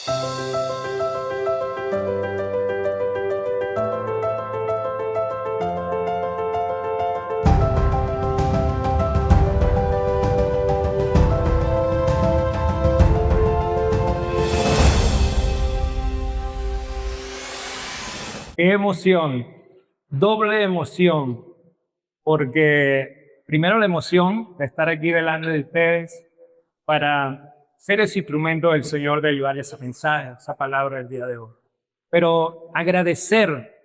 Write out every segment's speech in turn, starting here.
Qué emoción, doble emoción, porque primero la emoción de estar aquí delante de ustedes para ser ese instrumento del Señor de llevar ese mensaje, esa palabra del día de hoy. Pero agradecer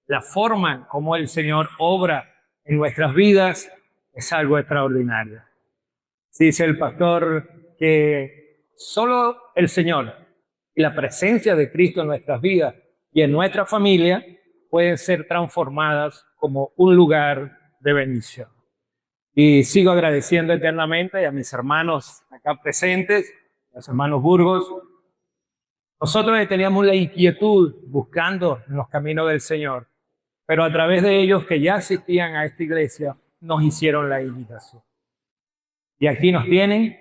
la forma como el Señor obra en nuestras vidas es algo extraordinario. Dice el pastor que solo el Señor y la presencia de Cristo en nuestras vidas y en nuestra familia pueden ser transformadas como un lugar de bendición. Y sigo agradeciendo eternamente a mis hermanos acá presentes, a los hermanos Burgos. Nosotros teníamos la inquietud buscando en los caminos del Señor, pero a través de ellos que ya asistían a esta iglesia, nos hicieron la invitación. Y aquí nos tienen,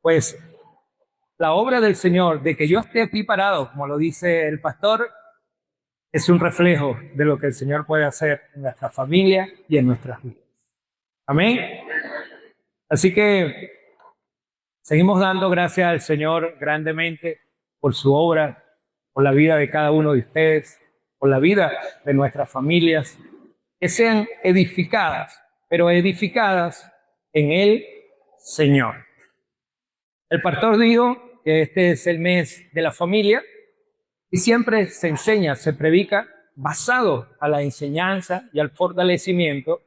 pues, la obra del Señor, de que yo esté aquí parado, como lo dice el pastor, es un reflejo de lo que el Señor puede hacer en nuestra familia y en nuestras vidas. Amén. Así que seguimos dando gracias al Señor grandemente por su obra, por la vida de cada uno de ustedes, por la vida de nuestras familias, que sean edificadas, pero edificadas en el Señor. El pastor dijo que este es el mes de la familia y siempre se enseña, se predica basado a la enseñanza y al fortalecimiento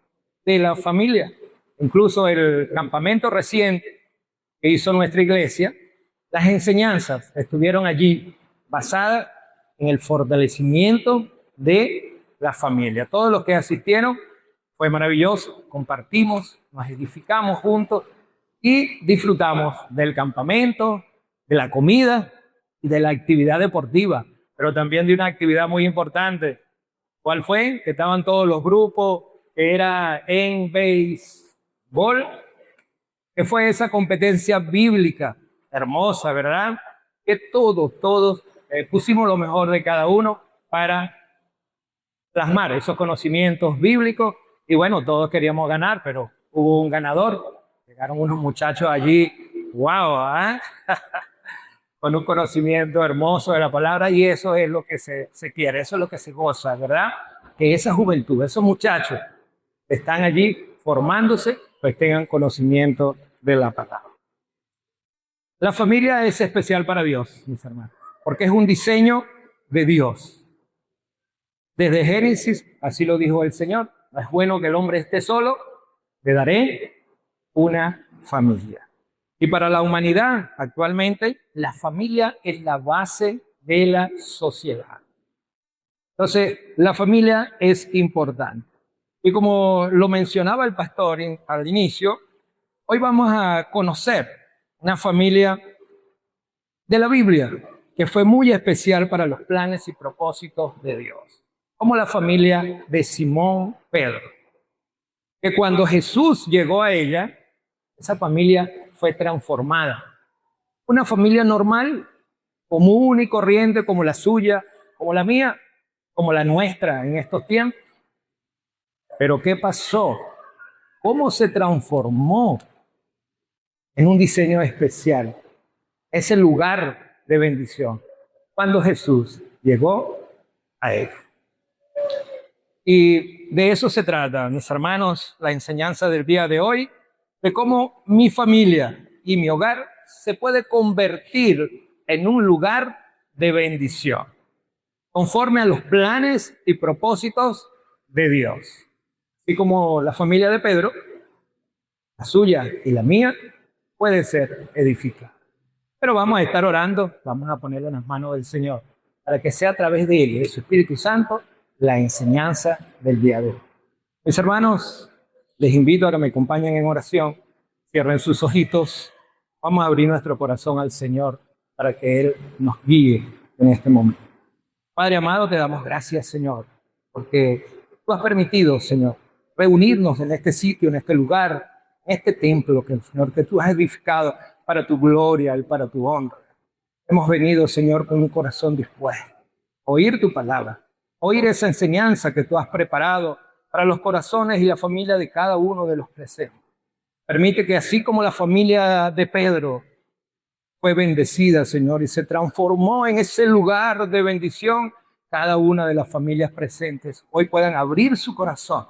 de la familia. Incluso el campamento reciente que hizo nuestra iglesia, las enseñanzas estuvieron allí basadas en el fortalecimiento de la familia. Todos los que asistieron fue maravilloso, compartimos, nos edificamos juntos y disfrutamos del campamento, de la comida y de la actividad deportiva, pero también de una actividad muy importante. ¿Cuál fue? Que estaban todos los grupos, que era en béisbol, que fue esa competencia bíblica hermosa, ¿verdad? Que todos pusimos lo mejor de cada uno para plasmar esos conocimientos bíblicos. Y bueno, todos queríamos ganar, pero hubo un ganador. Llegaron unos muchachos allí, wow, ¿eh? Con un conocimiento hermoso de la palabra, y eso es lo que se quiere, eso es lo que se goza, ¿verdad? Que esa juventud, esos muchachos que están allí formándose, pues tengan conocimiento de la palabra. La familia es especial para Dios, mis hermanos, porque es un diseño de Dios. Desde Génesis, así lo dijo el Señor: no es bueno que el hombre esté solo, le daré una familia. Y para la humanidad actualmente, la familia es la base de la sociedad. Entonces, la familia es importante. Y como lo mencionaba el pastor al inicio, hoy vamos a conocer una familia de la Biblia que fue muy especial para los planes y propósitos de Dios, como la familia de Simón Pedro, que cuando Jesús llegó a ella, esa familia fue transformada. Una familia normal, común y corriente, como la suya, como la mía, como la nuestra en estos tiempos. Pero ¿qué pasó? ¿Cómo se transformó en un diseño especial? Ese lugar de bendición, cuando Jesús llegó a él. Y de eso se trata, mis hermanos, la enseñanza del día de hoy, de cómo mi familia y mi hogar se puede convertir en un lugar de bendición, conforme a los planes y propósitos de Dios. Y como la familia de Pedro, la suya y la mía, puede ser edificada. Pero vamos a estar orando, vamos a ponerlo en las manos del Señor, para que sea a través de Él y de su Espíritu Santo la enseñanza del día de hoy. Mis hermanos, les invito a que me acompañen en oración, cierren sus ojitos, vamos a abrir nuestro corazón al Señor para que Él nos guíe en este momento. Padre amado, te damos gracias, Señor, porque tú has permitido, Señor, reunirnos en este sitio, en este lugar, en este templo, que, Señor, que tú has edificado para tu gloria y para tu honra. Hemos venido, Señor, con un corazón dispuesto a oír tu palabra, oír esa enseñanza que tú has preparado para los corazones y la familia de cada uno de los presentes. Permite que así como la familia de Pedro fue bendecida, Señor, y se transformó en ese lugar de bendición, cada una de las familias presentes hoy puedan abrir su corazón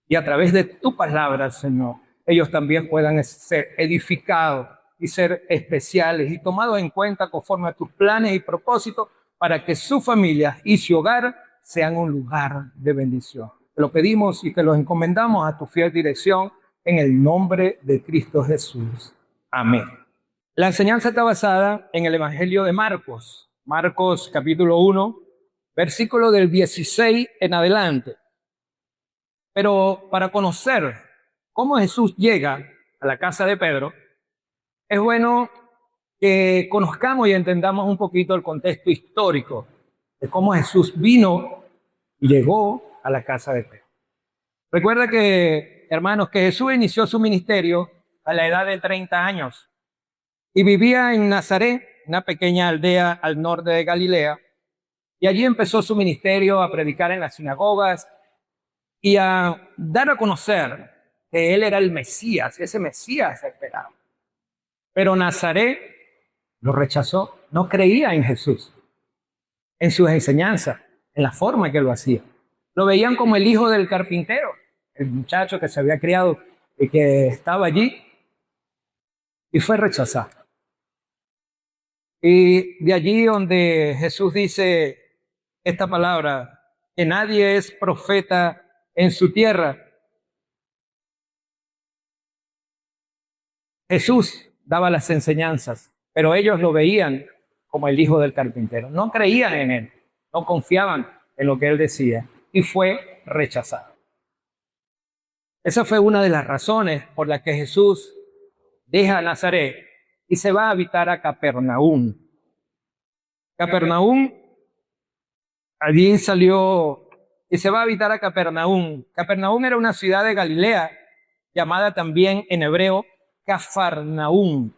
y a través de tu palabra, Señor, ellos también puedan ser edificados y ser especiales y tomados en cuenta conforme a tus planes y propósitos para que su familia y su hogar sean un lugar de bendición. Te lo pedimos y te lo encomendamos a tu fiel dirección en el nombre de Cristo Jesús. Amén. La enseñanza está basada en el Evangelio de Marcos, Marcos capítulo 1, versículo del 16 en adelante. Pero para conocer cómo Jesús llega a la casa de Pedro, es bueno que conozcamos y entendamos un poquito el contexto histórico de cómo Jesús vino y llegó a la casa de Pedro. Recuerda que, hermanos, que Jesús inició su ministerio a la edad de 30 años y vivía en Nazaret, una pequeña aldea al norte de Galilea, y allí empezó su ministerio a predicar en las sinagogas y a dar a conocer que él era el Mesías, ese Mesías esperado. Pero Nazaret lo rechazó, no creía en Jesús, en sus enseñanzas, en la forma que lo hacía. Lo veían como el hijo del carpintero, el muchacho que se había criado y que estaba allí, y fue rechazado. Y de allí donde Jesús dice esta palabra, que nadie es profeta en su tierra. Jesús daba las enseñanzas, pero ellos lo veían como el hijo del carpintero. No creían en él, no confiaban en lo que él decía y fue rechazado. Esa fue una de las razones por las que Jesús deja Nazaret y se va a habitar a Capernaum. Capernaum, allí salió y se va a habitar a Capernaum. Capernaum era una ciudad de Galilea llamada también en hebreo Cafarnaum.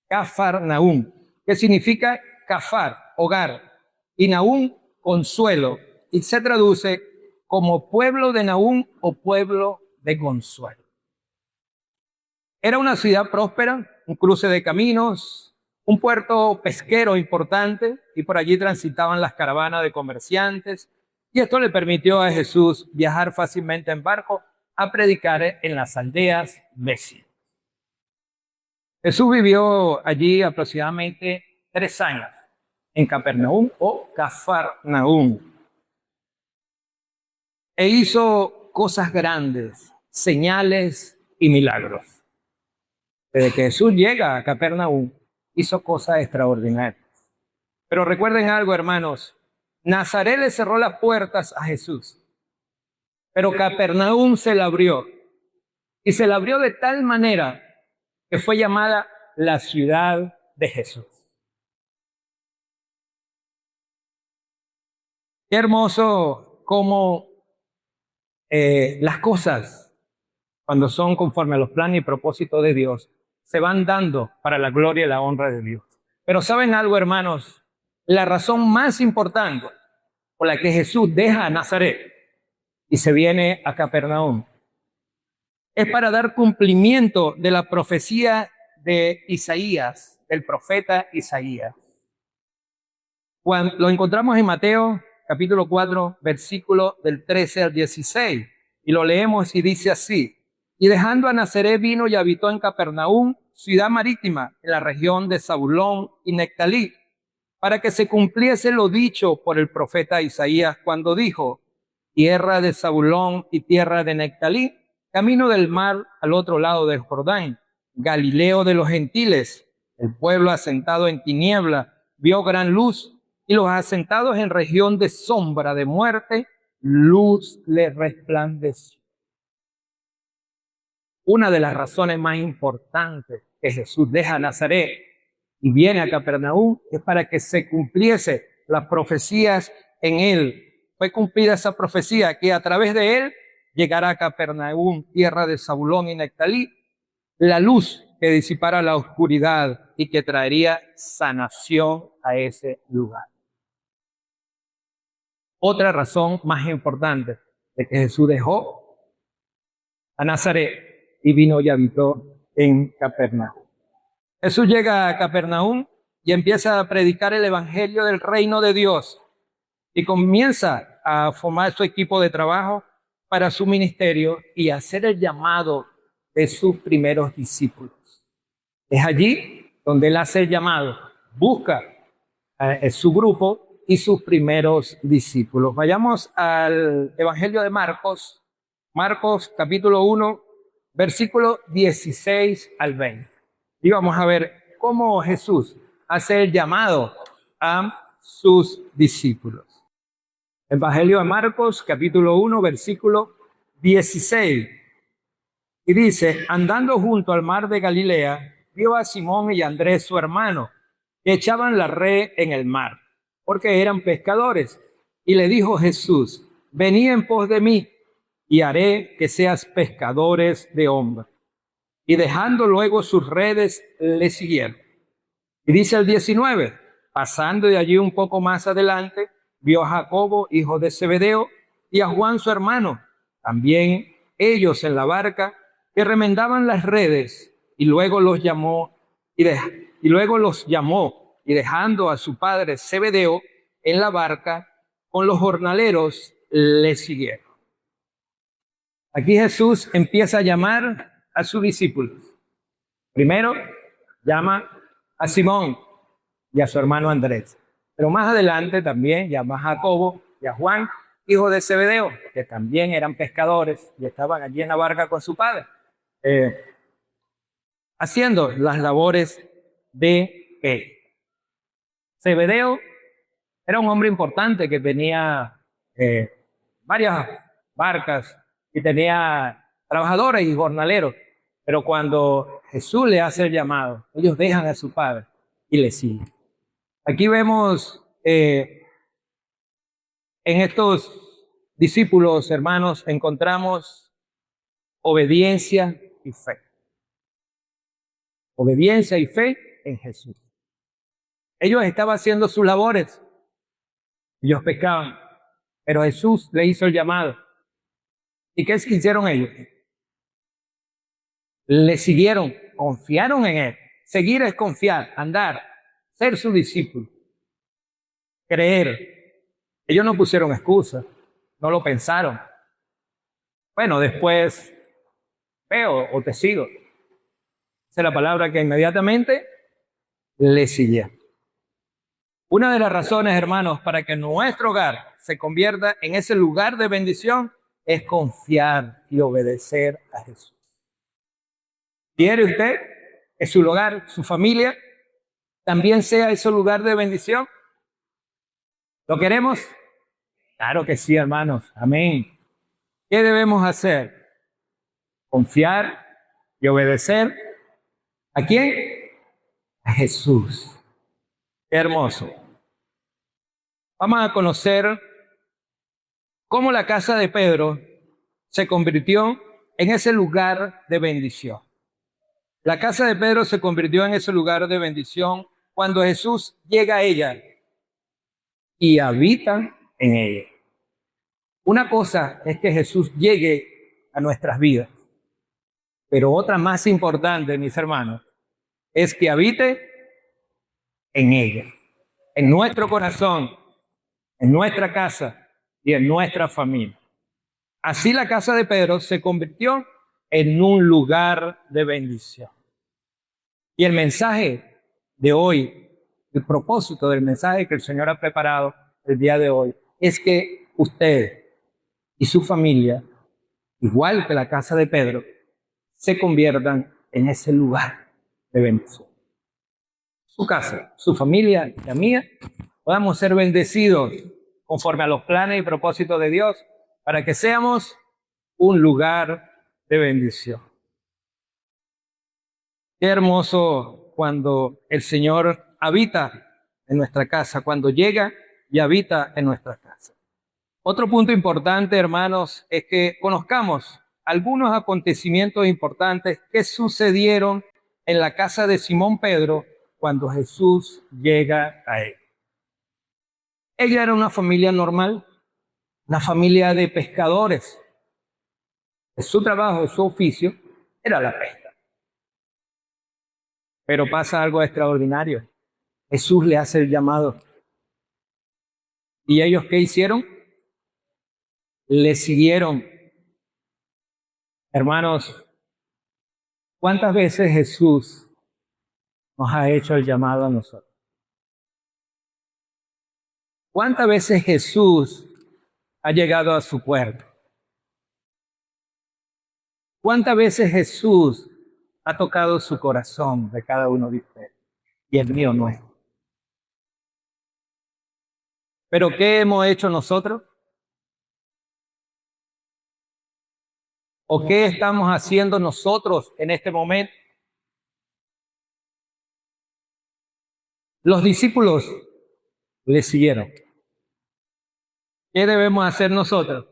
Cafarnaum, que significa Cafar, hogar, y Naum, consuelo, y se traduce como pueblo de Naum o pueblo de consuelo. Era una ciudad próspera, un cruce de caminos, un puerto pesquero importante, y por allí transitaban las caravanas de comerciantes, y esto le permitió a Jesús viajar fácilmente en barco a predicar en las aldeas vecinas. Jesús vivió allí aproximadamente 3 años, en Capernaum o Cafarnaum, e hizo cosas grandes, señales y milagros. Desde que Jesús llega a Capernaum, hizo cosas extraordinarias. Pero recuerden algo, hermanos, Nazaret le cerró las puertas a Jesús, pero Capernaum se la abrió, y se la abrió de tal manera que fue llamada la ciudad de Jesús. Qué hermoso cómo las cosas, cuando son conforme a los planes y propósitos de Dios, se van dando para la gloria y la honra de Dios. Pero ¿saben algo, hermanos? La razón más importante por la que Jesús deja a Nazaret y se viene a Capernaum es para dar cumplimiento de la profecía de Isaías, del profeta Isaías. Lo encontramos en Mateo capítulo 4, versículo del 13 al 16, y lo leemos y dice así: y dejando a Nazaret vino y habitó en Capernaum, ciudad marítima, en la región de Zabulón y Nectalí, para que se cumpliese lo dicho por el profeta Isaías cuando dijo: tierra de Zabulón y tierra de Nectalí, camino del mar al otro lado del Jordán, Galileo de los gentiles. El pueblo asentado en tiniebla vio gran luz, y los asentados en región de sombra de muerte, luz les resplandeció. Una de las razones más importantes que Jesús deja Nazaret y viene a Capernaum es para que se cumpliese las profecías en él. Fue cumplida esa profecía que a través de él llegará a Capernaum, tierra de Zabulón y Nectalí, la luz que disipara la oscuridad y que traería sanación a ese lugar. Otra razón más importante de que Jesús dejó a Nazaret y vino y habitó en Capernaum. Jesús llega a Capernaum y empieza a predicar el evangelio del reino de Dios y comienza a formar su equipo de trabajo para su ministerio y hacer el llamado de sus primeros discípulos. Es allí donde él hace el llamado, busca su grupo y sus primeros discípulos. Vayamos al Evangelio de Marcos, Marcos capítulo 1, versículo 16 al 20. Y vamos a ver cómo Jesús hace el llamado a sus discípulos. Evangelio de Marcos, capítulo 1, versículo 16. Y dice, andando junto al mar de Galilea, vio a Simón y a Andrés, su hermano, que echaban la red en el mar, porque eran pescadores. Y le dijo Jesús, venid en pos de mí, y haré que seas pescadores de hombres. Y dejando luego sus redes, le siguieron. Y dice el 19, pasando de allí un poco más adelante, vio a Jacobo, hijo de Zebedeo, y a Juan su hermano, también ellos en la barca, que remendaban las redes, y luego los llamó, y dejando a su padre Zebedeo en la barca, con los jornaleros le siguieron. Aquí Jesús empieza a llamar a sus discípulos. Primero llama a Simón y a su hermano Andrés. Pero más adelante también llama a Jacobo y a Juan, hijo de Zebedeo, que también eran pescadores y estaban allí en la barca con su padre, haciendo las labores de él. Zebedeo era un hombre importante que tenía varias barcas y tenía trabajadores y jornaleros. Pero cuando Jesús le hace el llamado, ellos dejan a su padre y le siguen. Aquí vemos en estos discípulos, hermanos, encontramos obediencia y fe. Obediencia y fe en Jesús. Ellos estaban haciendo sus labores, ellos pescaban, pero Jesús le hizo el llamado. ¿Y qué hicieron ellos? Le siguieron, confiaron en él. Seguir es confiar, andar, ser su discípulo, creer. Ellos no pusieron excusas, no lo pensaron. Bueno, después veo o te sigo. Esa es la palabra que inmediatamente le siguieron. Una de las razones, hermanos, para que nuestro hogar se convierta en ese lugar de bendición es confiar y obedecer a Jesús. ¿Quiere usted que su hogar, su familia, también sea ese lugar de bendición? ¿Lo queremos? Claro que sí, hermanos. Amén. ¿Qué debemos hacer? Confiar y obedecer. ¿A quién? A Jesús. Qué hermoso. Vamos a conocer cómo la casa de Pedro se convirtió en ese lugar de bendición. La casa de Pedro se convirtió en ese lugar de bendición cuando Jesús llega a ella y habita en ella. Una cosa es que Jesús llegue a nuestras vidas, pero otra más importante, mis hermanos, es que habite en ella, en nuestro corazón, en nuestra casa y en nuestra familia. Así la casa de Pedro se convirtió en un lugar de bendición. Y el mensaje de hoy, el propósito del mensaje que el Señor ha preparado el día de hoy, es que usted y su familia, igual que la casa de Pedro, se conviertan en ese lugar de bendición. Su casa, su familia y la mía, podamos ser bendecidos conforme a los planes y propósitos de Dios para que seamos un lugar de bendición. Qué hermoso cuando el Señor habita en nuestra casa, cuando llega y habita en nuestra casa. Otro punto importante, hermanos, es que conozcamos algunos acontecimientos importantes que sucedieron en la casa de Simón Pedro cuando Jesús llega a él. Ella era una familia normal, una familia de pescadores. Su trabajo, su oficio era la pesca. Pero pasa algo extraordinario. Jesús le hace el llamado. ¿Y ellos qué hicieron? Le siguieron. Hermanos, ¿cuántas veces Jesús nos ha hecho el llamado a nosotros? ¿Cuántas veces Jesús ha llegado a su puerta? ¿Cuántas veces Jesús ha tocado su corazón de cada uno de ustedes? Y el mío no es. ¿Pero qué hemos hecho nosotros? ¿O qué estamos haciendo nosotros en este momento? Los discípulos le siguieron. ¿Qué debemos hacer nosotros?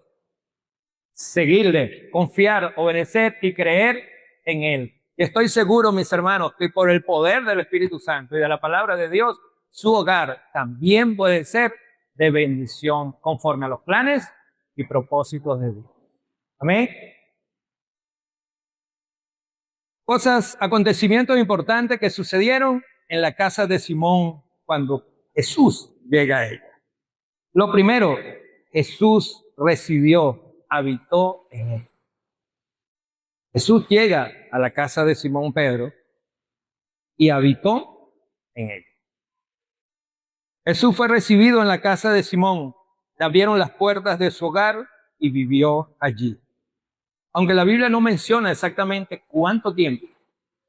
Seguirle, confiar, obedecer y creer en Él. Y estoy seguro, mis hermanos, que por el poder del Espíritu Santo y de la palabra de Dios, su hogar también puede ser de bendición conforme a los planes y propósitos de Dios. Amén. Acontecimientos importantes que sucedieron en la casa de Simón cuando Jesús llega a ella. Lo primero, Jesús habitó en él. Jesús llega a la casa de Simón Pedro y habitó en él. Jesús fue recibido en la casa de Simón, le abrieron las puertas de su hogar y vivió allí. Aunque la Biblia no menciona exactamente cuánto tiempo,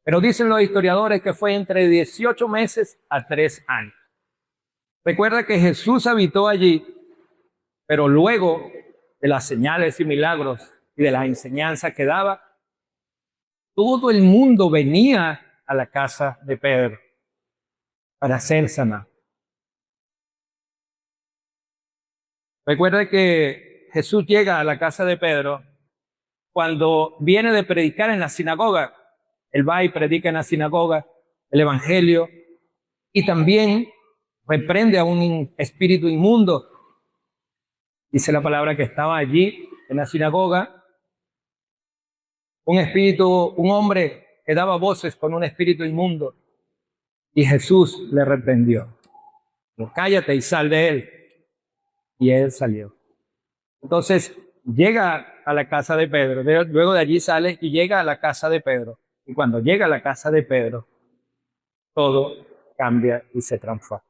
pero dicen los historiadores que fue entre 18 meses a 3 años. Recuerda que Jesús habitó allí, pero luego de las señales y milagros y de las enseñanzas que daba, todo el mundo venía a la casa de Pedro para ser sanado. Recuerda que Jesús llega a la casa de Pedro cuando viene de predicar en la sinagoga. Él va y predica en la sinagoga el evangelio y también reprende a un espíritu inmundo. Dice la palabra que estaba allí en la sinagoga un hombre que daba voces con un espíritu inmundo y Jesús le reprendió. Cállate y sal de él. Y él salió. Entonces llega a la casa de Pedro, luego de allí sale y llega a la casa de Pedro. Y cuando llega a la casa de Pedro, todo cambia y se transforma.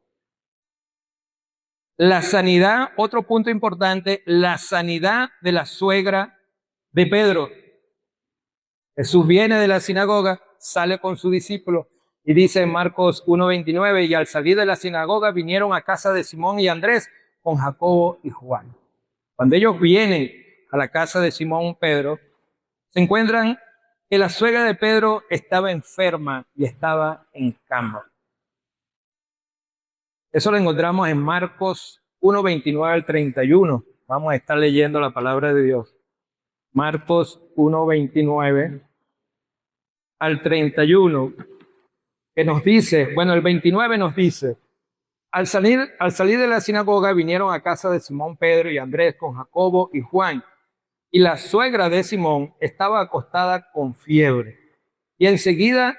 La sanidad, otro punto importante, la sanidad de la suegra de Pedro. Jesús viene de la sinagoga, sale con su discípulo y dice en Marcos 1:29, y al salir de la sinagoga vinieron a casa de Simón y Andrés con Jacobo y Juan. Cuando ellos vienen a la casa de Simón Pedro, se encuentran que la suegra de Pedro estaba enferma y estaba en cama. Eso lo encontramos en Marcos 1:29 al 31. Vamos a estar leyendo la palabra de Dios. Marcos 1:29 al 31, que nos dice, bueno, el 29 nos dice, al salir de la sinagoga vinieron a casa de Simón Pedro y Andrés con Jacobo y Juan, y la suegra de Simón estaba acostada con fiebre, y enseguida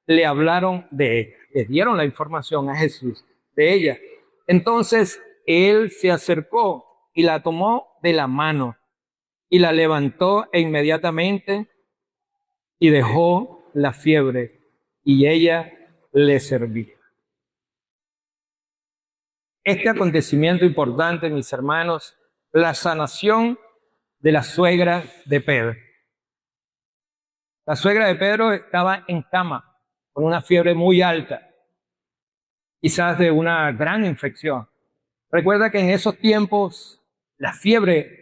le hablaron de ella, le dieron la información a Jesús de ella. Entonces él se acercó y la tomó de la mano y la levantó e inmediatamente y dejó la fiebre y ella le servía. Este acontecimiento importante, mis hermanos, la sanación de la suegra de Pedro. La suegra de Pedro estaba en cama con una fiebre muy alta, quizás de una gran infección. Recuerda que en esos tiempos la fiebre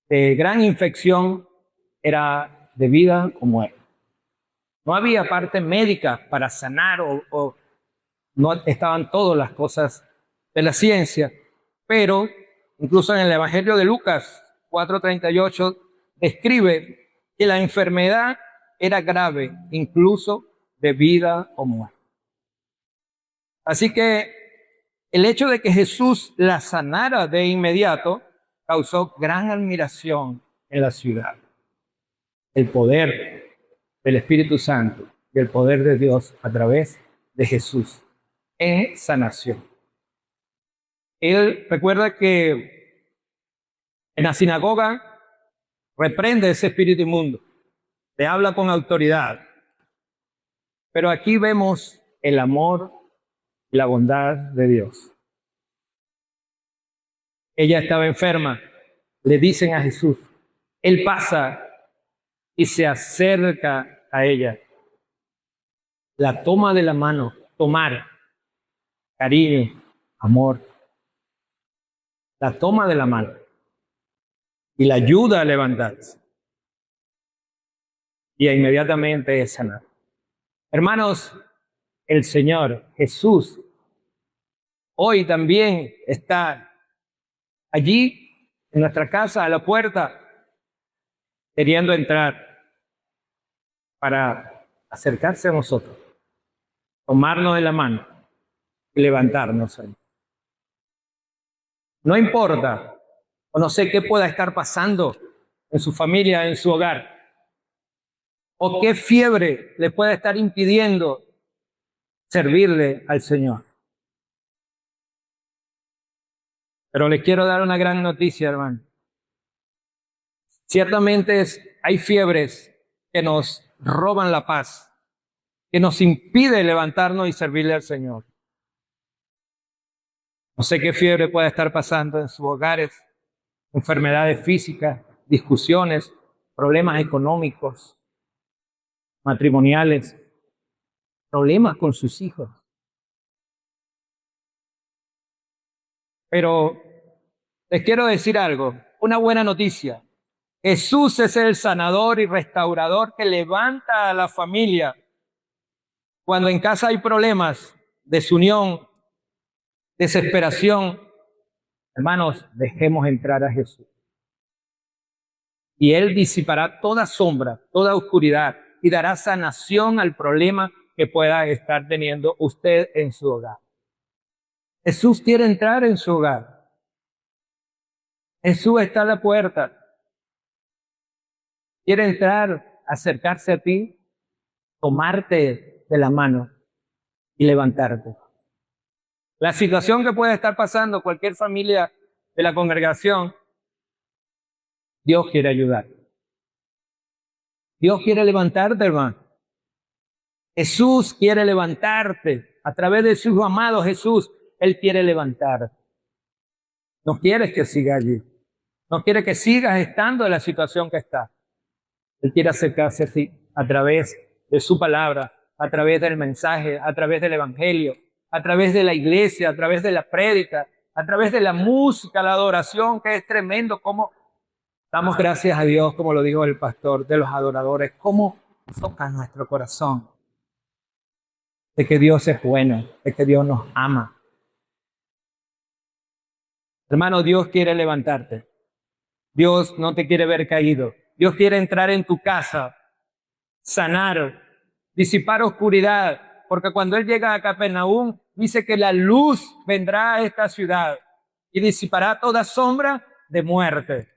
de gran infección era de vida o muerte. No había parte médica para sanar o no estaban todas las cosas de la ciencia, pero incluso en el Evangelio de Lucas 4:38 describe que la enfermedad era grave, incluso de vida o muerte. Así que el hecho de que Jesús la sanara de inmediato causó gran admiración en la ciudad. El poder del Espíritu Santo y el poder de Dios a través de Jesús en sanación. Él recuerda que en la sinagoga reprende ese espíritu inmundo, le habla con autoridad. Pero aquí vemos el amor y la bondad de Dios. Ella estaba enferma, le dicen a Jesús, Él pasa y se acerca a ella. La toma de la mano, tomar, cariño, amor. La toma de la mano y la ayuda a levantarse. Y inmediatamente es sanar. Hermanos, el Señor Jesús hoy también está allí en nuestra casa, a la puerta, queriendo entrar para acercarse a nosotros, tomarnos de la mano y levantarnos. No importa, o no sé qué pueda estar pasando en su familia, en su hogar, o qué fiebre le puede estar impidiendo servirle al Señor. Pero les quiero dar una gran noticia, hermano. Ciertamente hay fiebres que nos roban la paz, que nos impide levantarnos y servirle al Señor. No sé qué fiebre puede estar pasando en sus hogares, enfermedades físicas, discusiones, problemas económicos, matrimoniales, problemas con sus hijos. Pero les quiero decir algo, una buena noticia. Jesús es el sanador y restaurador que levanta a la familia. Cuando en casa hay problemas, desunión, desesperación, hermanos, dejemos entrar a Jesús. Y Él disipará toda sombra, toda oscuridad y dará sanación al problema que pueda estar teniendo usted en su hogar. Jesús quiere entrar en su hogar. Jesús está a la puerta. Quiere entrar, acercarse a ti, tomarte de la mano y levantarte. La situación que puede estar pasando cualquier familia de la congregación, Dios quiere ayudar. Dios quiere levantarte, hermano. Jesús quiere levantarte. A través de su amado Jesús, Él quiere levantarte. No quiere que sigas allí. No quiere que sigas estando en la situación que está. Él quiere acercarse a ti a través de su palabra, a través del mensaje, a través del evangelio, a través de la iglesia, a través de la prédica, a través de la música, la adoración, que es tremendo. Como damos gracias a Dios, como lo dijo el pastor, de los adoradores, cómo toca nuestro corazón, de que Dios es bueno, de que Dios nos ama. Hermano, Dios quiere levantarte. Dios no te quiere ver caído. Dios quiere entrar en tu casa, sanar, disipar oscuridad, porque cuando Él llega a Capernaum, dice que la luz vendrá a esta ciudad y disipará toda sombra de muerte.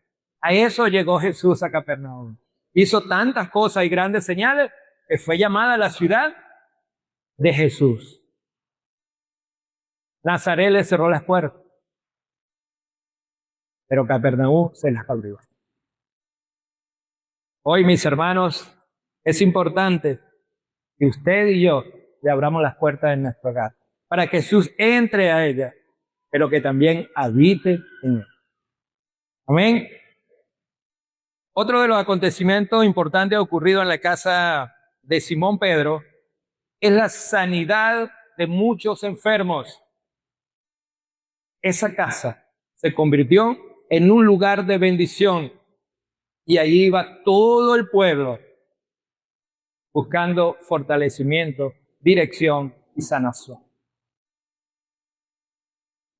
A eso llegó Jesús a Capernaum. Hizo tantas cosas y grandes señales que fue llamada la ciudad de Jesús. Nazaret le cerró las puertas, pero Capernaum se las abrió. Hoy, mis hermanos, es importante que usted y yo le abramos las puertas de nuestro hogar para que Jesús entre a ella, pero que también habite en él. Amén. Otro de los acontecimientos importantes ocurridos en la casa de Simón Pedro es la sanidad de muchos enfermos. Esa casa se convirtió en un lugar de bendición y allí iba todo el pueblo buscando fortalecimiento, dirección y sanación.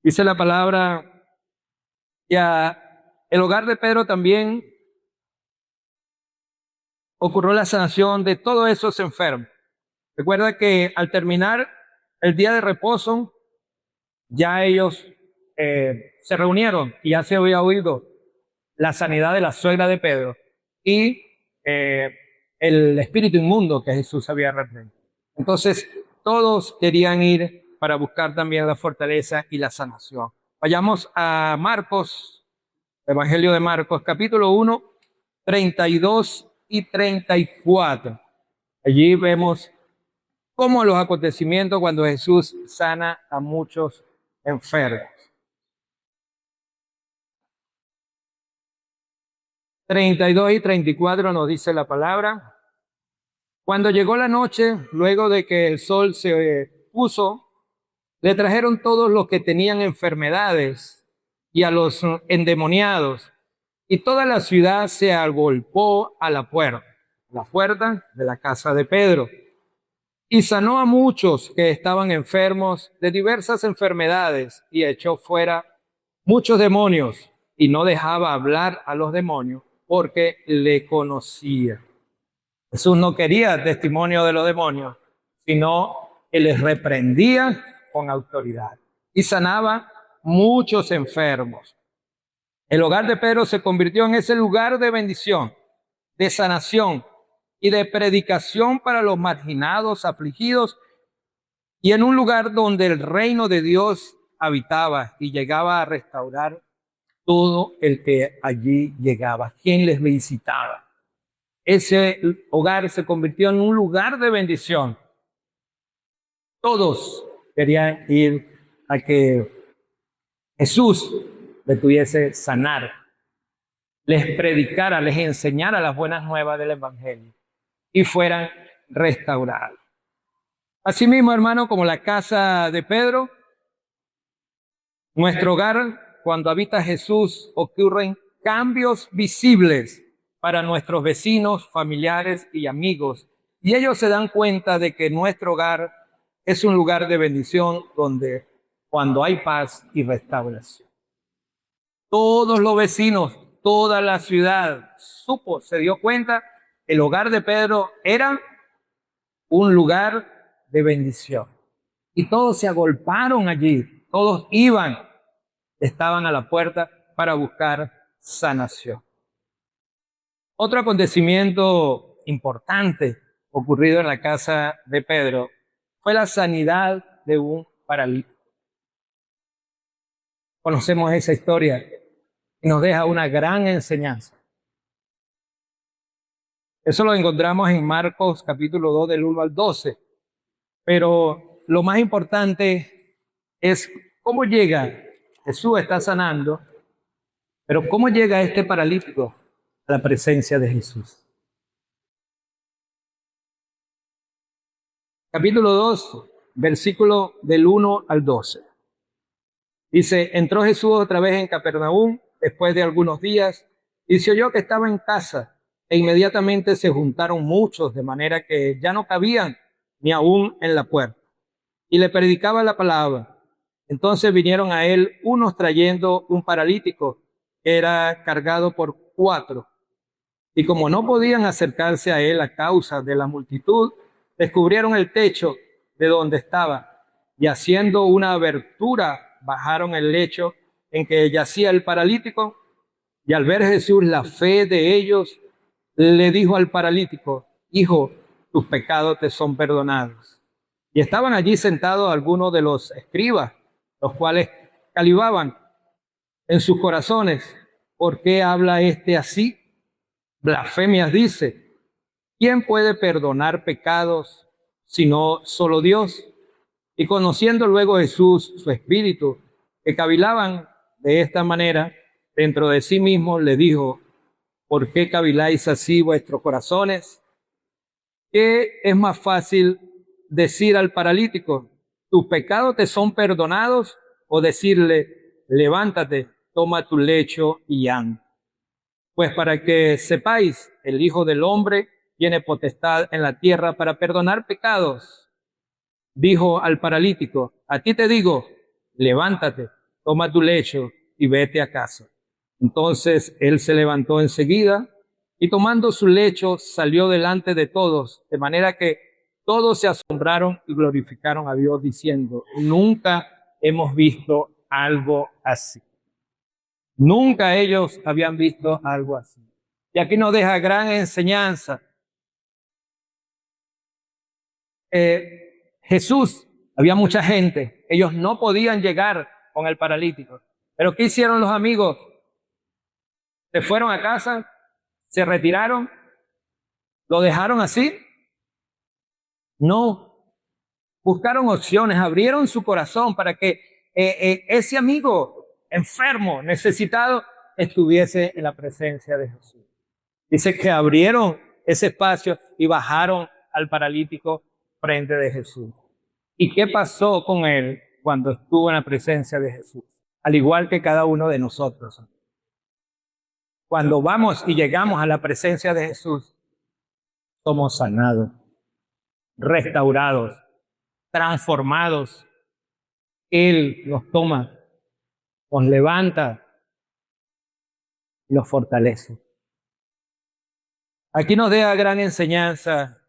Dice la palabra que el hogar de Pedro también ocurrió la sanación de todos esos enfermos. Recuerda que al terminar el día de reposo, ya ellos se reunieron y ya se había oído la sanidad de la suegra de Pedro y eh, el espíritu inmundo que Jesús había reprendido. Entonces, todos querían ir para buscar también la fortaleza y la sanación. Vayamos a Marcos, Evangelio de Marcos, capítulo 1, 32 y 34. Allí vemos cómo los acontecimientos cuando Jesús sana a muchos enfermos. 32 y 34 nos dice la palabra. Cuando llegó la noche, luego de que el sol se puso, le trajeron todos los que tenían enfermedades y a los endemoniados, y toda la ciudad se agolpó a la puerta de la casa de Pedro, y sanó a muchos que estaban enfermos de diversas enfermedades, y echó fuera muchos demonios, y no dejaba hablar a los demonios, porque le conocía. Jesús no quería testimonio de los demonios, sino que les reprendía con autoridad y sanaba muchos enfermos. El hogar de Pedro se convirtió en ese lugar de bendición, de sanación y de predicación para los marginados, afligidos, y en un lugar donde el reino de Dios habitaba y llegaba a restaurar todo el que allí llegaba, quien les visitaba. Ese hogar se convirtió en un lugar de bendición. Todos querían ir a que Jesús les pudiese sanar, les predicara, les enseñara las buenas nuevas del Evangelio y fueran restaurados. Asimismo, hermano, como la casa de Pedro, nuestro hogar, cuando habita Jesús, ocurren cambios visibles para nuestros vecinos, familiares y amigos. Y ellos se dan cuenta de que nuestro hogar es un lugar de bendición donde cuando hay paz y restauración. Todos los vecinos, toda la ciudad se dio cuenta, el hogar de Pedro era un lugar de bendición. Y todos se agolparon allí, todos estaban a la puerta para buscar sanación. Otro acontecimiento importante ocurrido en la casa de Pedro fue la sanidad de un paralítico. Conocemos esa historia y nos deja una gran enseñanza. Eso lo encontramos en Marcos capítulo 2 del 1 al 12. Pero lo más importante es cómo llega. Jesús está sanando, pero cómo llega este paralítico a la presencia de Jesús. Capítulo 2, versículo del 1 al 12. Dice, entró Jesús otra vez en Capernaum después de algunos días y se oyó que estaba en casa e inmediatamente se juntaron muchos de manera que ya no cabían ni aún en la puerta y le predicaba la palabra. Entonces vinieron a él unos trayendo un paralítico que era cargado por 4 y como no podían acercarse a él a causa de la multitud, descubrieron el techo de donde estaba y haciendo una abertura bajaron el lecho en que yacía el paralítico, y al ver Jesús la fe de ellos, le dijo al paralítico, hijo, tus pecados te son perdonados. Y estaban allí sentados algunos de los escribas, los cuales calibaban en sus corazones, ¿por qué habla este así? Blasfemias dice, ¿quién puede perdonar pecados sino solo Dios? Y conociendo luego Jesús su espíritu, que cavilaban de esta manera, dentro de sí mismo le dijo, ¿por qué caviláis así vuestros corazones? ¿Qué es más fácil decir al paralítico, tus pecados te son perdonados? O decirle, levántate, toma tu lecho y anda. Pues para que sepáis, el Hijo del Hombre tiene potestad en la tierra para perdonar pecados. Dijo al paralítico, a ti te digo, levántate, toma tu lecho y vete a casa. Entonces él se levantó enseguida y tomando su lecho salió delante de todos, de manera que todos se asombraron y glorificaron a Dios diciendo, nunca hemos visto algo así. Nunca ellos habían visto algo así. Y aquí nos deja gran enseñanza. Jesús, había mucha gente, ellos no podían llegar con el paralítico. Pero ¿qué hicieron los amigos? Se fueron a casa, se retiraron, lo dejaron así. No, buscaron opciones, abrieron su corazón para que ese amigo enfermo, necesitado, estuviese en la presencia de Jesús. Dice que abrieron ese espacio y bajaron al paralítico frente de Jesús. ¿Y qué pasó con él cuando estuvo en la presencia de Jesús? Al igual que cada uno de nosotros. Cuando vamos y llegamos a la presencia de Jesús, somos sanados, restaurados, transformados. Él nos toma, nos levanta y nos fortalece. Aquí nos deja gran enseñanza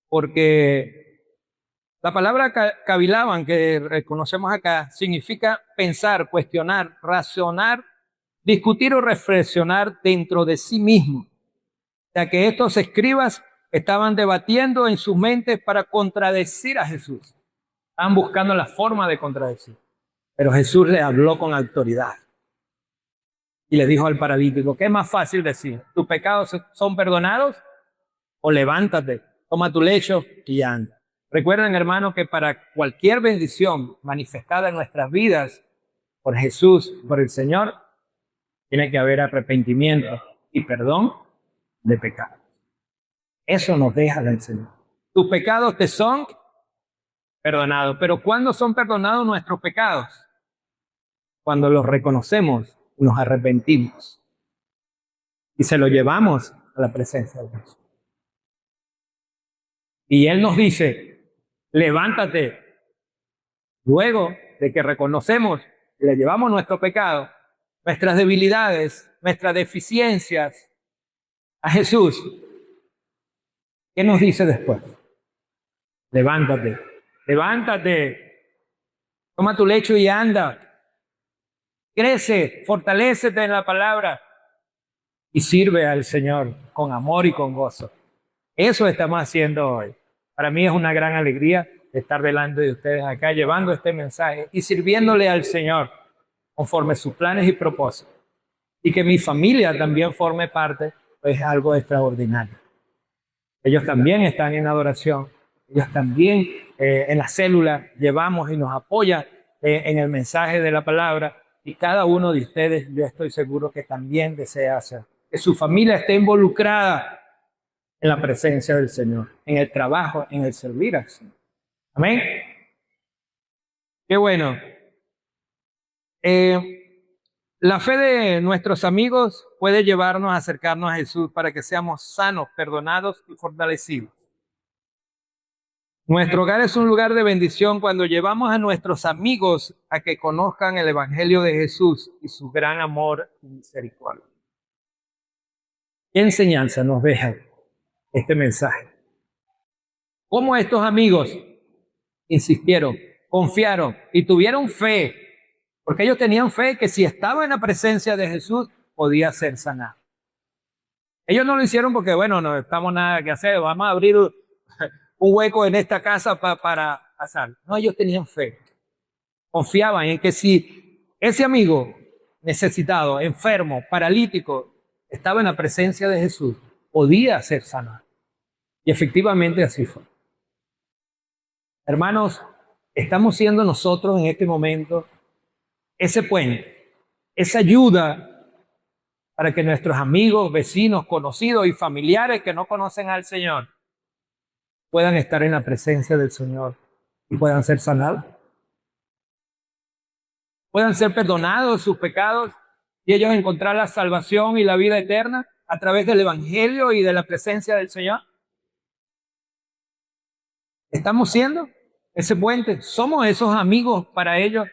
porque la palabra cavilaban que reconocemos acá significa pensar, cuestionar, razonar, discutir o reflexionar dentro de sí mismo. O sea que estos escribas estaban debatiendo en sus mentes para contradecir a Jesús. Estaban buscando la forma de contradecir. Pero Jesús le habló con autoridad. Y le dijo al paralítico, ¿qué es más fácil decir? ¿Tus pecados son perdonados? O levántate, toma tu lecho y anda. Recuerden, hermanos, que para cualquier bendición manifestada en nuestras vidas por Jesús, por el Señor, tiene que haber arrepentimiento y perdón de pecados. Eso nos deja la enseñanza. Tus pecados te son perdonados. Pero ¿cuándo son perdonados nuestros pecados? Cuando los reconocemos y nos arrepentimos. Y se lo llevamos a la presencia de Dios. Y Él nos dice, levántate. Luego de que reconocemos y le llevamos nuestro pecado, nuestras debilidades, nuestras deficiencias a Jesús, ¿qué nos dice después? Levántate, levántate, toma tu lecho y anda. Crece, fortalécete en la palabra y sirve al Señor con amor y con gozo. Eso estamos haciendo hoy. Para mí es una gran alegría estar delante de ustedes acá, llevando este mensaje y sirviéndole al Señor conforme sus planes y propósitos. Y que mi familia también forme parte, pues es algo extraordinario. Ellos también están en adoración, ellos también en la célula llevamos y nos apoyan en el mensaje de la palabra. Y cada uno de ustedes, yo estoy seguro que también desea hacer. Que su familia esté involucrada en la presencia del Señor, en el trabajo, en el servir al Señor. Amén. Qué bueno. La fe de nuestros amigos puede llevarnos a acercarnos a Jesús para que seamos sanos, perdonados y fortalecidos. Nuestro hogar es un lugar de bendición cuando llevamos a nuestros amigos a que conozcan el Evangelio de Jesús y su gran amor y misericordia. ¿Qué enseñanza nos deja este mensaje? ¿Cómo estos amigos insistieron, confiaron y tuvieron fe? Porque ellos tenían fe que si estaba en la presencia de Jesús, podía ser sanado. Ellos no lo hicieron porque, bueno, no estamos nada que hacer, vamos a abrir un hueco en esta casa para pasar. No, ellos tenían fe. Confiaban en que si ese amigo necesitado, enfermo, paralítico, estaba en la presencia de Jesús, podía ser sanado. Y efectivamente así fue. Hermanos, estamos siendo nosotros en este momento ese puente, esa ayuda para que nuestros amigos, vecinos, conocidos y familiares que no conocen al Señor puedan estar en la presencia del Señor y puedan ser sanados. Puedan ser perdonados sus pecados y ellos encontrar la salvación y la vida eterna a través del Evangelio y de la presencia del Señor. ¿Estamos siendo ese puente? ¿Somos esos amigos para ellos?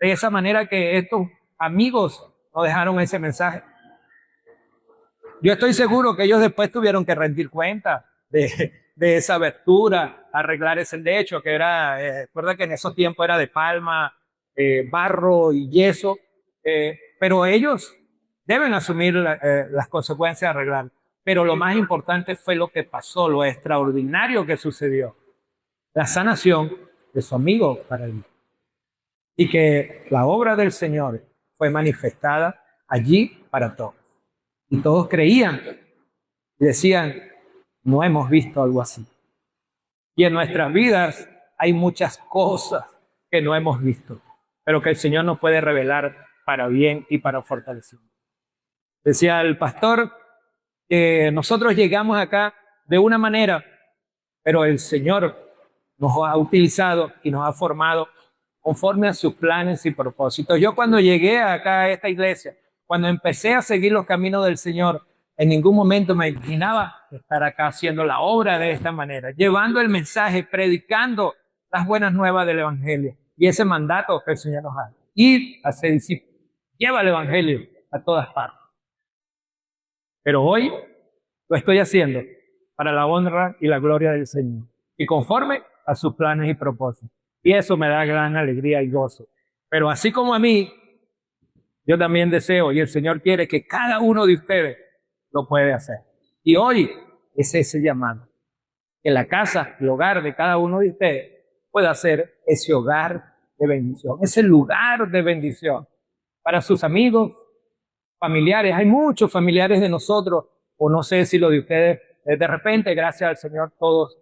De esa manera que estos amigos nos dejaron ese mensaje. Yo estoy seguro que ellos después tuvieron que rendir cuenta de de esa abertura, arreglar ese lecho que era, recuerda que en esos tiempos era de palma, barro y yeso, pero ellos deben asumir las consecuencias de arreglar. Pero lo más importante fue lo que pasó, lo extraordinario que sucedió, la sanación de su amigo para él. Y que la obra del Señor fue manifestada allí para todos. Y todos creían y decían, no hemos visto algo así. Y en nuestras vidas hay muchas cosas que no hemos visto, pero que el Señor nos puede revelar para bien y para fortalecimiento. Decía el pastor que nosotros llegamos acá de una manera, pero el Señor nos ha utilizado y nos ha formado conforme a sus planes y propósitos. Yo cuando llegué acá a esta iglesia, cuando empecé a seguir los caminos del Señor, en ningún momento me imaginaba estar acá haciendo la obra de esta manera, llevando el mensaje, predicando las buenas nuevas del Evangelio y ese mandato que el Señor nos da. Ir a ser discípulos, lleva el Evangelio a todas partes. Pero hoy lo estoy haciendo para la honra y la gloria del Señor y conforme a sus planes y propósitos. Y eso me da gran alegría y gozo. Pero así como a mí, yo también deseo y el Señor quiere que cada uno de ustedes lo puede hacer. Y hoy es ese llamado. Que la casa, el hogar de cada uno de ustedes pueda ser ese hogar de bendición, ese lugar de bendición para sus amigos, familiares. Hay muchos familiares de nosotros, o no sé si lo de ustedes, de repente, gracias al Señor, todos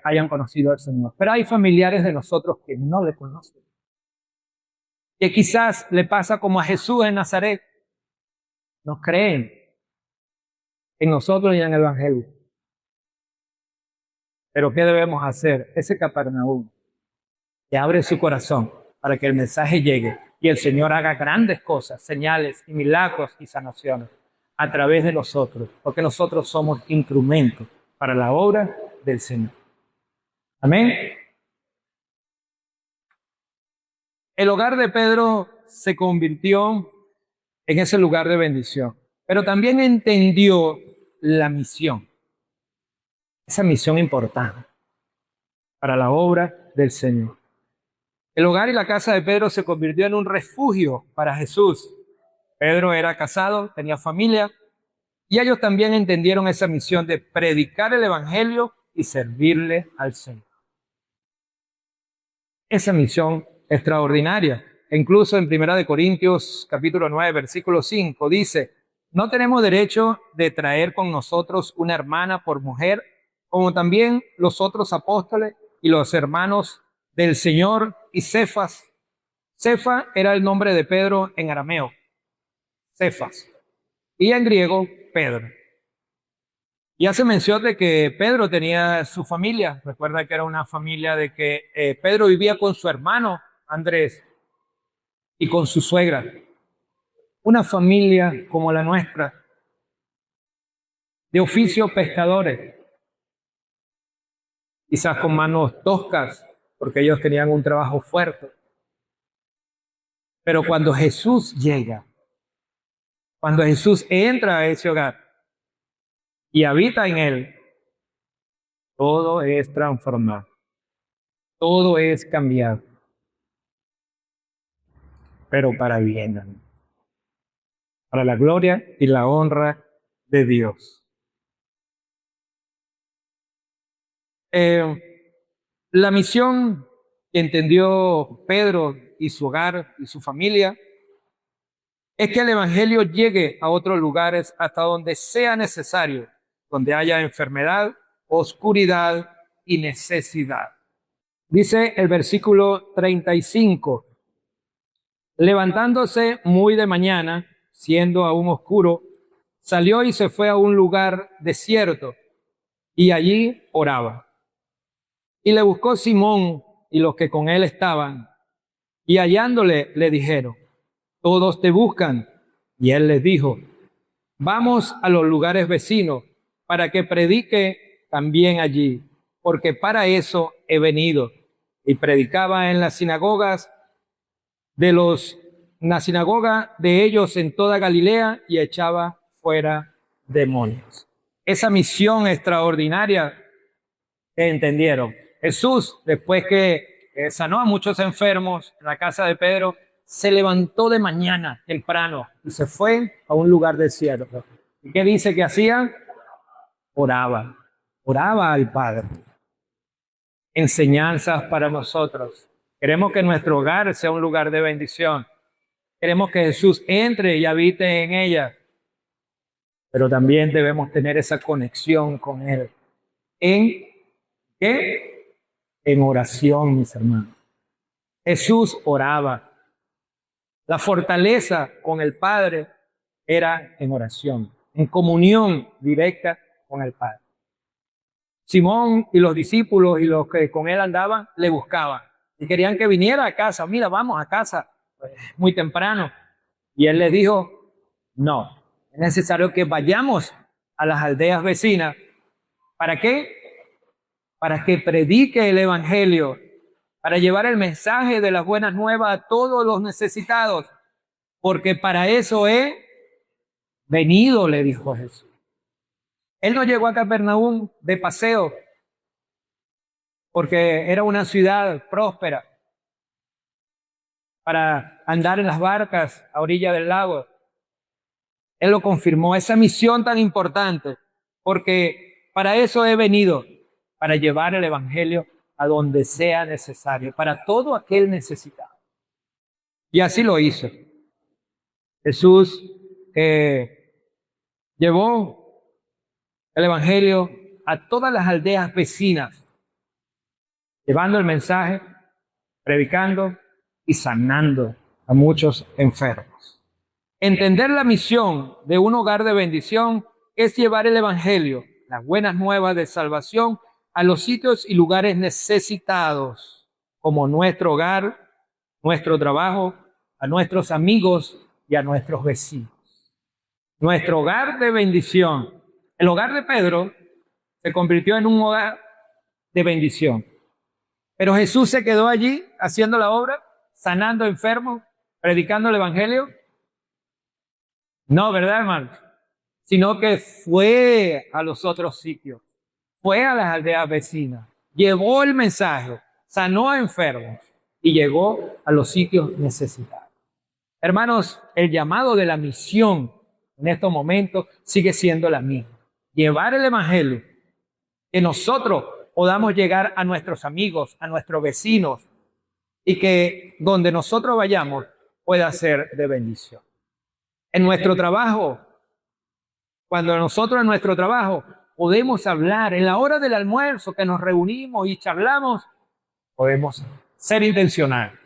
hayan conocido al Señor. Pero hay familiares de nosotros que no le conocen. Que quizás le pasa como a Jesús en Nazaret. No creen en nosotros y en el Evangelio. Pero ¿qué debemos hacer? Ese Capernaum que abre su corazón para que el mensaje llegue y el Señor haga grandes cosas, señales y milagros y sanaciones a través de nosotros, porque nosotros somos instrumentos para la obra del Señor. Amén. El hogar de Pedro se convirtió en ese lugar de bendición, pero también entendió la misión, esa misión importante para la obra del Señor. El hogar y la casa de Pedro se convirtió en un refugio para Jesús. Pedro era casado, tenía familia, y ellos también entendieron esa misión de predicar el Evangelio y servirle al Señor. Esa misión extraordinaria. E incluso en 1 Corintios capítulo 9, versículo 5, dice, no tenemos derecho de traer con nosotros una hermana por mujer, como también los otros apóstoles y los hermanos del Señor y Cefas. Cefa era el nombre de Pedro en arameo, Cefas, y en griego, Pedro. Y hace mención de que Pedro tenía su familia. Recuerda que era una familia de que Pedro vivía con su hermano Andrés y con su suegra. Una familia como la nuestra, de oficio pescadores, quizás con manos toscas, porque ellos tenían un trabajo fuerte. Pero cuando Jesús llega, cuando Jesús entra a ese hogar y habita en él, todo es transformado, todo es cambiado, pero para bien, para la gloria y la honra de Dios. La misión que entendió Pedro y su hogar y su familia es que el Evangelio llegue a otros lugares hasta donde sea necesario, donde haya enfermedad, oscuridad y necesidad. Dice el versículo 35, levantándose muy de mañana, siendo aún oscuro, salió y se fue a un lugar desierto y allí oraba. Y le buscó Simón y los que con él estaban, y hallándole le dijeron, todos te buscan. Y él les dijo, vamos a los lugares vecinos para que predique también allí, porque para eso he venido. Y predicaba en las sinagogas la sinagoga de ellos en toda Galilea y echaba fuera demonios. Esa misión extraordinaria entendieron. Jesús, después que sanó a muchos enfermos en la casa de Pedro, se levantó de mañana temprano y se fue a un lugar desierto. ¿Y qué dice que hacía? Oraba, oraba al Padre. Enseñanzas para nosotros. Queremos que nuestro hogar sea un lugar de bendición. Queremos que Jesús entre y habite en ella, pero también debemos tener esa conexión con Él. ¿En qué? En oración, mis hermanos. Jesús oraba. La fortaleza con el Padre era en oración, en comunión directa con el Padre. Simón y los discípulos y los que con él andaban le buscaban y querían que viniera a casa. Mira, vamos a casa muy temprano. Y él les dijo, no, es necesario que vayamos a las aldeas vecinas. ¿Para qué? Para que predique el evangelio, para llevar el mensaje de las buenas nuevas a todos los necesitados, porque para eso he venido, le dijo Jesús. Él no llegó a Capernaum de paseo, porque era una ciudad próspera, para andar en las barcas a orilla del lago. Él lo confirmó, esa misión tan importante, porque para eso he venido, para llevar el evangelio a donde sea necesario, para todo aquel necesitado. Y así lo hizo. Jesús llevó el evangelio a todas las aldeas vecinas, llevando el mensaje, predicando y sanando a muchos enfermos. Entender la misión de un hogar de bendición es llevar el evangelio, las buenas nuevas de salvación, a los sitios y lugares necesitados, como nuestro hogar, nuestro trabajo, a nuestros amigos y a nuestros vecinos. Nuestro hogar de bendición. El hogar de Pedro se convirtió en un hogar de bendición. Pero Jesús se quedó allí haciendo la obra, sanando enfermos, predicando el evangelio. No, ¿verdad, hermanos? Sino que fue a los otros sitios, fue a las aldeas vecinas, llevó el mensaje, sanó a enfermos y llegó a los sitios necesitados. Hermanos, el llamado de la misión en estos momentos sigue siendo la misma. Llevar el evangelio, que nosotros podamos llegar a nuestros amigos, a nuestros vecinos, y que donde nosotros vayamos pueda ser de bendición. En nuestro trabajo, cuando nosotros en nuestro trabajo podemos hablar, en la hora del almuerzo que nos reunimos y charlamos, podemos ser intencionales.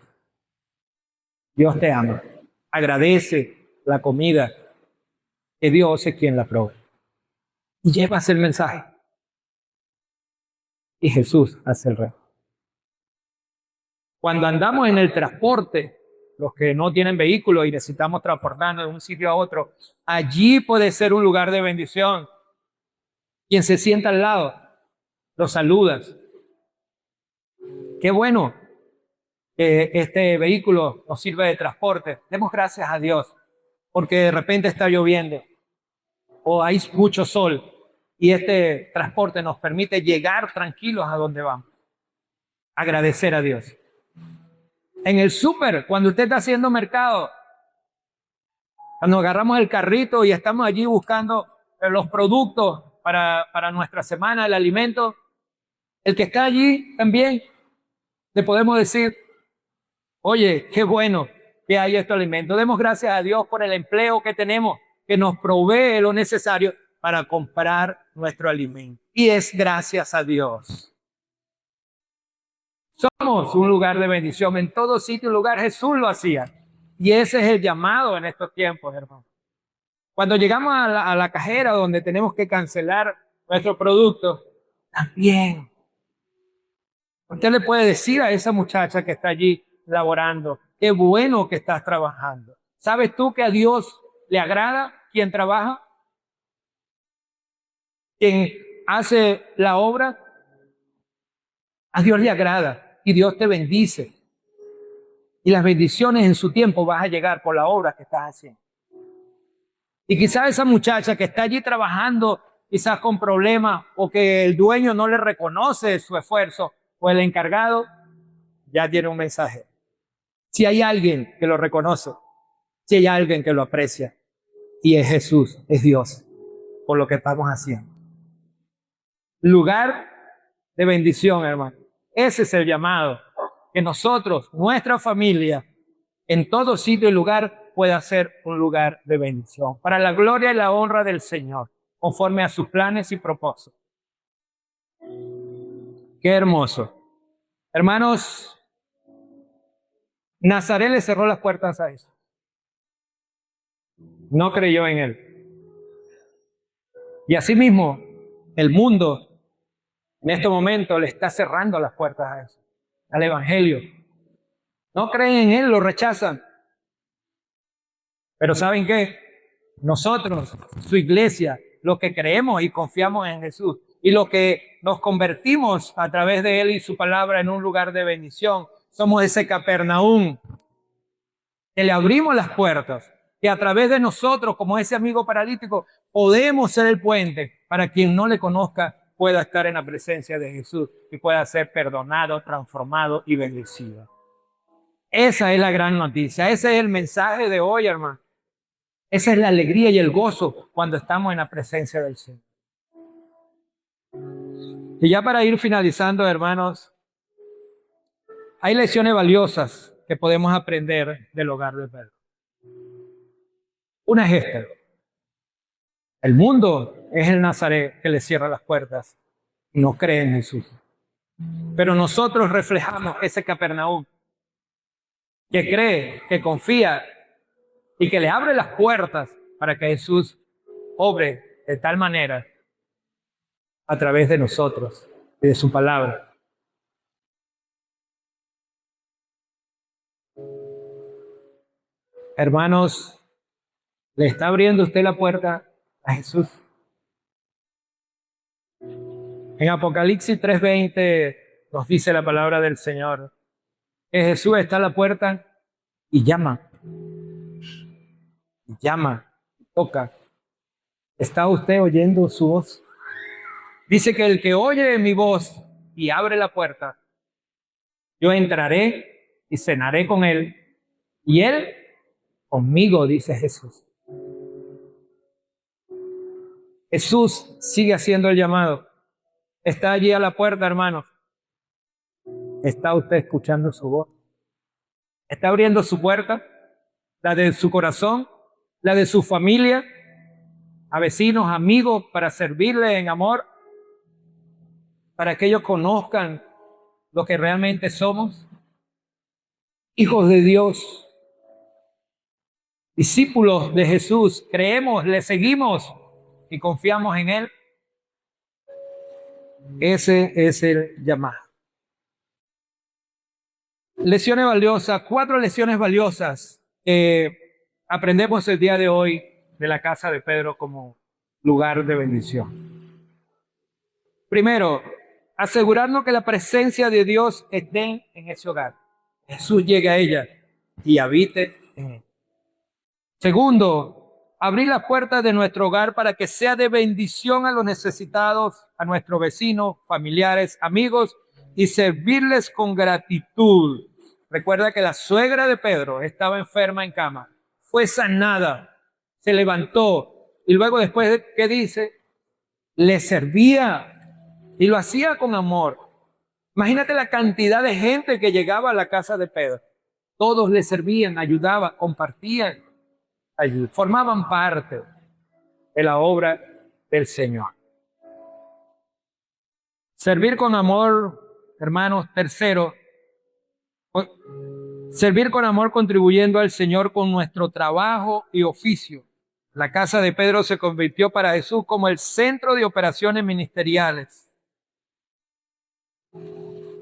Dios te ama, agradece la comida, que Dios es quien la provee. Y llevas el mensaje. Y Jesús hace el resto. Cuando andamos en el transporte, los que no tienen vehículo y necesitamos transportarnos de un sitio a otro, allí puede ser un lugar de bendición. Quien se sienta al lado, lo saludas. Qué bueno que este vehículo nos sirve de transporte. Demos gracias a Dios, porque de repente está lloviendo o hay mucho sol y este transporte nos permite llegar tranquilos a donde vamos. Agradecer a Dios. En el súper, cuando usted está haciendo mercado, cuando agarramos el carrito y estamos allí buscando los productos para nuestra semana, el alimento, el que está allí también le podemos decir, oye, qué bueno que hay este alimento. Demos gracias a Dios por el empleo que tenemos, que nos provee lo necesario para comprar nuestro alimento. Y es gracias a Dios. Somos un lugar de bendición. En todo sitio y lugar Jesús lo hacía. Y ese es el llamado en estos tiempos, hermano. Cuando llegamos a la cajera donde tenemos que cancelar nuestro producto, también usted le puede decir a esa muchacha que está allí laborando, qué bueno que estás trabajando. ¿Sabes tú que a Dios le agrada quien trabaja? Quien hace la obra, a Dios le agrada y Dios te bendice. Y las bendiciones en su tiempo vas a llegar por la obra que estás haciendo. Y quizás esa muchacha que está allí trabajando quizás con problemas o que el dueño no le reconoce su esfuerzo o el encargado, ya tiene un mensaje. Si hay alguien que lo reconoce, si hay alguien que lo aprecia, y es Jesús, es Dios, por lo que estamos haciendo. Lugar de bendición, hermano. Ese es el llamado, que nosotros, nuestra familia, en todo sitio y lugar, pueda ser un lugar de bendición, para la gloria y la honra del Señor, conforme a sus planes y propósitos. Qué hermoso. Hermanos, Nazaret le cerró las puertas a eso. No creyó en él. Y asimismo, el mundo en este momento le está cerrando las puertas a eso, al Evangelio. No creen en él, lo rechazan. Pero ¿saben qué? Nosotros, su iglesia, los que creemos y confiamos en Jesús y los que nos convertimos a través de él y su palabra en un lugar de bendición, somos ese Capernaum que le abrimos las puertas, que a través de nosotros, como ese amigo paralítico, podemos ser el puente para quien no le conozca pueda estar en la presencia de Jesús y pueda ser perdonado, transformado y bendecido. Esa es la gran noticia, ese es el mensaje de hoy, hermano. Esa es la alegría y el gozo cuando estamos en la presencia del Señor. Y ya para ir finalizando, hermanos, hay lecciones valiosas que podemos aprender del hogar de Pedro. Una es esta. El mundo es el Nazaret que le cierra las puertas y no cree en Jesús. Pero nosotros reflejamos ese Capernaum que cree, que confía y que le abre las puertas para que Jesús obre de tal manera a través de nosotros y de su palabra. Hermanos, ¿le está abriendo usted la puerta a Jesús? En Apocalipsis 3:20 nos dice la palabra del Señor que Jesús está a la puerta y llama. Y llama, y toca. ¿Está usted oyendo su voz? Dice que el que oye mi voz y abre la puerta, yo entraré y cenaré con él y él conmigo, dice Jesús. Jesús sigue haciendo el llamado. Está allí a la puerta, hermanos. ¿Está usted escuchando su voz? ¿Está abriendo su puerta? La de su corazón, la de su familia, a vecinos, amigos, para servirle en amor, para que ellos conozcan lo que realmente somos. Hijos de Dios, discípulos de Jesús, creemos, le seguimos y confiamos en Él. Ese es el llamado. Lecciones valiosas, 4 lecciones valiosas que aprendemos el día de hoy de la casa de Pedro como lugar de bendición. Primero, asegurarnos que la presencia de Dios esté en ese hogar. Jesús llegue a ella y habite en él. Segundo, abrir las puertas de nuestro hogar para que sea de bendición a los necesitados, a nuestros vecinos, familiares, amigos y servirles con gratitud. Recuerda que la suegra de Pedro estaba enferma en cama, fue sanada, se levantó y luego después, ¿qué dice? Le servía y lo hacía con amor. Imagínate la cantidad de gente que llegaba a la casa de Pedro. Todos le servían, ayudaban, compartían, formaban parte de la obra del Señor. Servir con amor, hermanos. Tercero, servir con amor contribuyendo al Señor con nuestro trabajo y oficio. La casa de Pedro se convirtió para Jesús como el centro de operaciones ministeriales.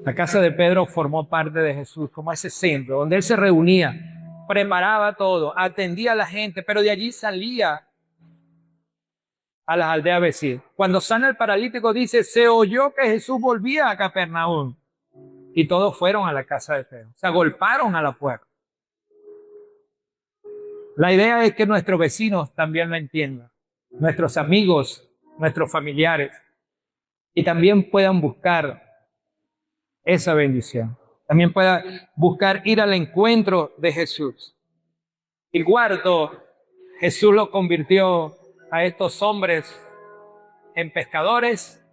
La casa de Pedro formó parte de Jesús como ese centro donde él se reunía, preparaba todo, atendía a la gente, pero de allí salía a las aldeas vecinas. Cuando sana el paralítico dice, se oyó que Jesús volvía a Capernaum y todos fueron a la casa de Pedro, se agolparon a la puerta. La idea es que nuestros vecinos también lo entiendan, nuestros amigos, nuestros familiares, y también puedan buscar esa bendición. También puedan buscar ir al encuentro de Jesús. Y cuarto, Jesús lo convirtió a estos hombres en pescadores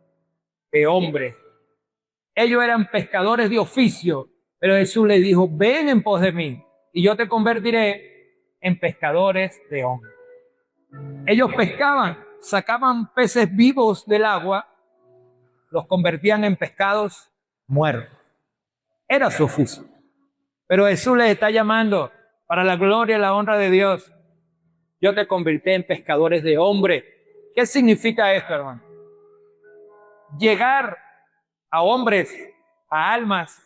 de hombres. Ellos eran pescadores de oficio, pero Jesús les dijo, ven en pos de mí y yo te convertiré en pescadores de hombres. Ellos pescaban, sacaban peces vivos del agua, los convertían en pescados muertos. Era su oficio. Pero Jesús les está llamando para la gloria y la honra de Dios. Yo te convertí en pescadores de hombres. ¿Qué significa esto, hermano? Llegar a hombres, a almas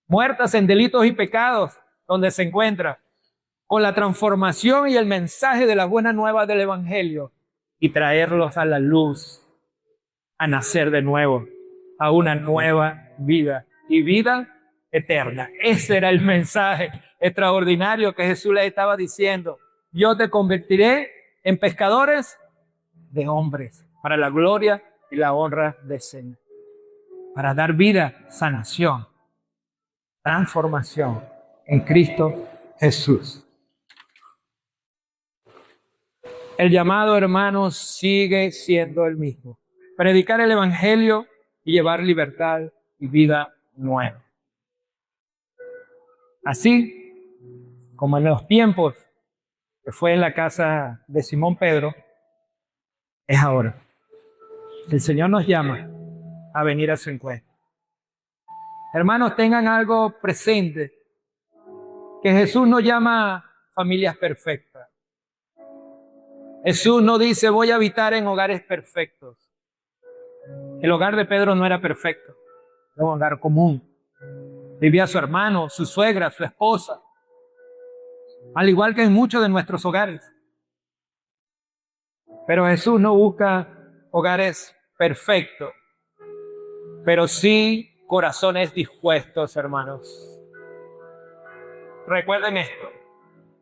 muertas en delitos y pecados, donde se encuentra, con la transformación y el mensaje de las buenas nuevas del Evangelio, y traerlos a la luz, a nacer de nuevo, a una nueva vida y vida eterna. Ese era el mensaje extraordinario que Jesús les estaba diciendo. Yo te convertiré en pescadores de hombres, para la gloria y la honra del Señor, para dar vida, sanación, transformación en Cristo Jesús. El llamado, hermanos, sigue siendo el mismo: predicar el Evangelio y llevar libertad y vida nueva. Así como en los tiempos que fue en la casa de Simón Pedro, es ahora. El Señor nos llama a venir a su encuentro. Hermanos, tengan algo presente, que Jesús no llama familias perfectas. Jesús no dice voy a habitar en hogares perfectos. El hogar de Pedro no era perfecto, era un hogar común. Vivía su hermano, su suegra, su esposa, al igual que en muchos de nuestros hogares. Pero Jesús no busca hogares perfectos, pero sí corazones dispuestos, hermanos. Recuerden esto: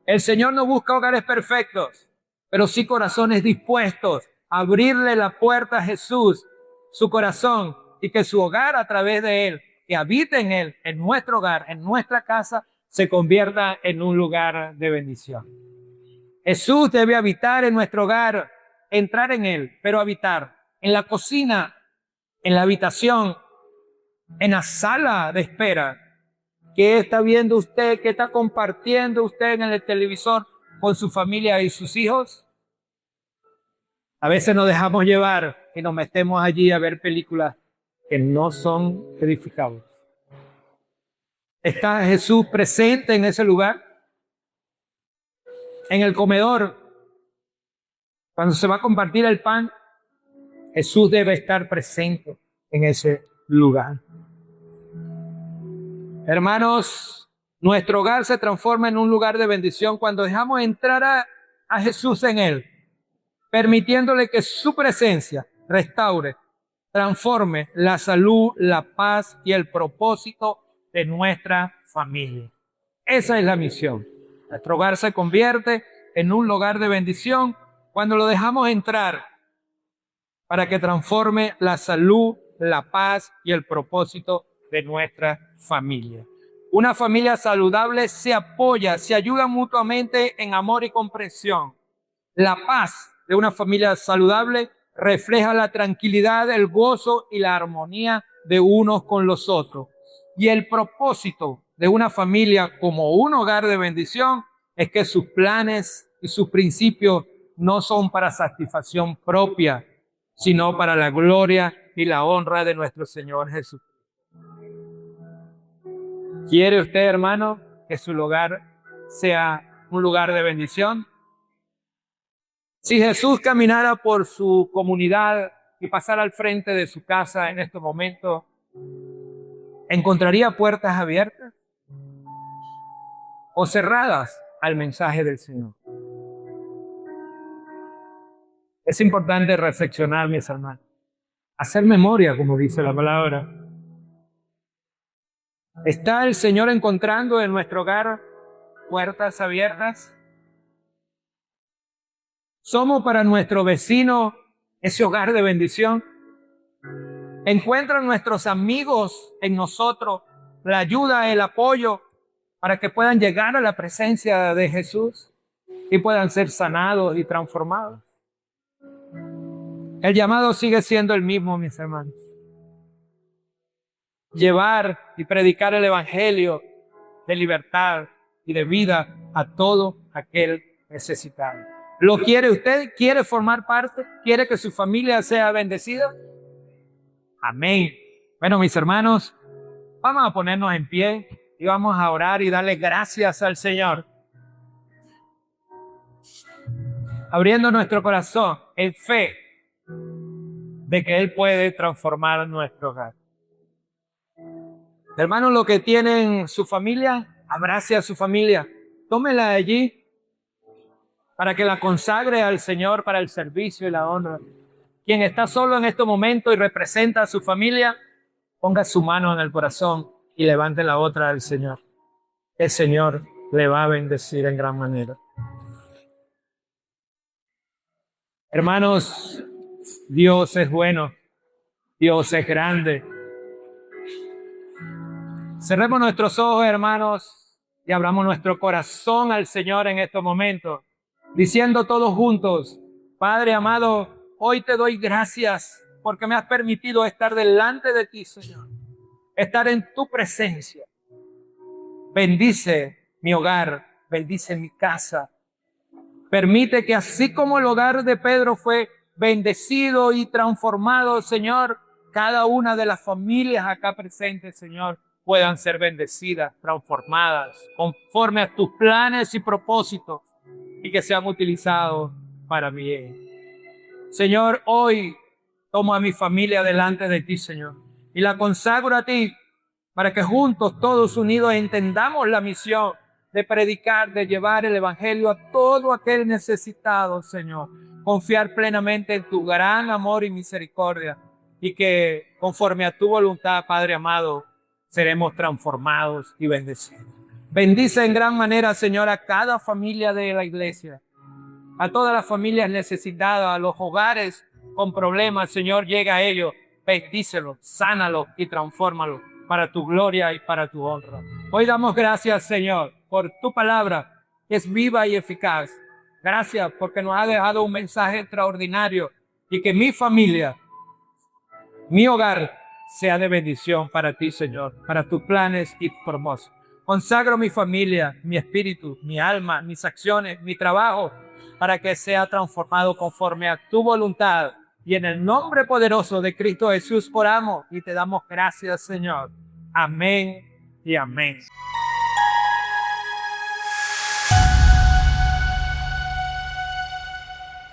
el Señor no busca hogares perfectos, pero sí corazones dispuestos a abrirle la puerta a Jesús, su corazón, y que su hogar, a través de Él, que habite en Él, en nuestro hogar, en nuestra casa, se convierta en un lugar de bendición. Jesús debe habitar en nuestro hogar, entrar en Él, pero habitar en la cocina, en la habitación, en la sala de espera. ¿Qué está viendo usted? ¿Qué está compartiendo usted en el televisor con su familia y sus hijos? A veces nos dejamos llevar y nos metemos allí a ver películas que no son edificables. ¿Está Jesús presente en ese lugar? En el comedor, cuando se va a compartir el pan, Jesús debe estar presente en ese lugar. Hermanos, nuestro hogar se transforma en un lugar de bendición cuando dejamos entrar a Jesús en él, permitiéndole que su presencia restaure, transforme la salud, la paz y el propósito de nuestra familia. Esa es la misión. Nuestro hogar se convierte en un lugar de bendición cuando lo dejamos entrar para que transforme la salud, la paz y el propósito de nuestra familia. Una familia saludable se apoya, se ayuda mutuamente en amor y comprensión. La paz de una familia saludable refleja la tranquilidad, el gozo y la armonía de unos con los otros. Y el propósito de una familia como un hogar de bendición es que sus planes y sus principios no son para satisfacción propia, sino para la gloria y la honra de nuestro Señor Jesús. ¿Quiere usted, hermano, que su hogar sea un lugar de bendición? Si Jesús caminara por su comunidad y pasara al frente de su casa en estos momentos, ¿encontraría puertas abiertas o cerradas al mensaje del Señor? Es importante reflexionar, mis hermanos, hacer memoria, como dice la palabra. ¿Está el Señor encontrando en nuestro hogar puertas abiertas? ¿Somos para nuestro vecino ese hogar de bendición. Encuentran nuestros amigos en nosotros la ayuda, el apoyo para que puedan llegar a la presencia de Jesús y puedan ser sanados y transformados. El llamado sigue siendo el mismo, mis hermanos. Llevar y predicar el evangelio de libertad y de vida a todo aquel necesitado. ¿Lo quiere usted? ¿Quiere formar parte? ¿Quiere que su familia sea bendecida? Amén. Bueno, mis hermanos, vamos a ponernos en pie y vamos a orar y darle gracias al Señor. Abriendo nuestro corazón en fe de que Él puede transformar nuestro hogar. Hermanos, lo que tienen su familia, abrace a su familia. Tómela de allí para que la consagre al Señor para el servicio y la honra. Quien está solo en este momento y representa a su familia, ponga su mano en el corazón y levante la otra al Señor. El Señor le va a bendecir en gran manera. Hermanos, Dios es bueno, Dios es grande. Cerremos nuestros ojos, hermanos, y abramos nuestro corazón al Señor en estos momentos, diciendo todos juntos: Padre amado, hoy te doy gracias porque me has permitido estar delante de ti, Señor, estar en tu presencia. Bendice mi hogar, bendice mi casa. Permite que así como el hogar de Pedro fue bendecido y transformado, Señor, cada una de las familias acá presentes, Señor, puedan ser bendecidas, transformadas, conforme a tus planes y propósitos, y que sean utilizados para bien. Señor, hoy tomo a mi familia delante de ti, Señor, y la consagro a ti, para que juntos, todos unidos, entendamos la misión de predicar, de llevar el evangelio a todo aquel necesitado, Señor. Confiar plenamente en tu gran amor y misericordia, y que conforme a tu voluntad, Padre amado, seremos transformados y bendecidos. Bendice en gran manera, Señor, a cada familia de la iglesia, a todas las familias necesitadas, a los hogares con problemas, Señor, llega a ellos, bendícelos, sánalos y transfórmalos para tu gloria y para tu honra. Hoy damos gracias, Señor, por tu palabra, que es viva y eficaz. Gracias porque nos ha dejado un mensaje extraordinario, y que mi familia, mi hogar, sea de bendición para ti, Señor, para tus planes y propósitos. Consagro mi familia, mi espíritu, mi alma, mis acciones, mi trabajo, para que sea transformado conforme a tu voluntad. Y en el nombre poderoso de Cristo Jesús oramos y te damos gracias, Señor. Amén y amén.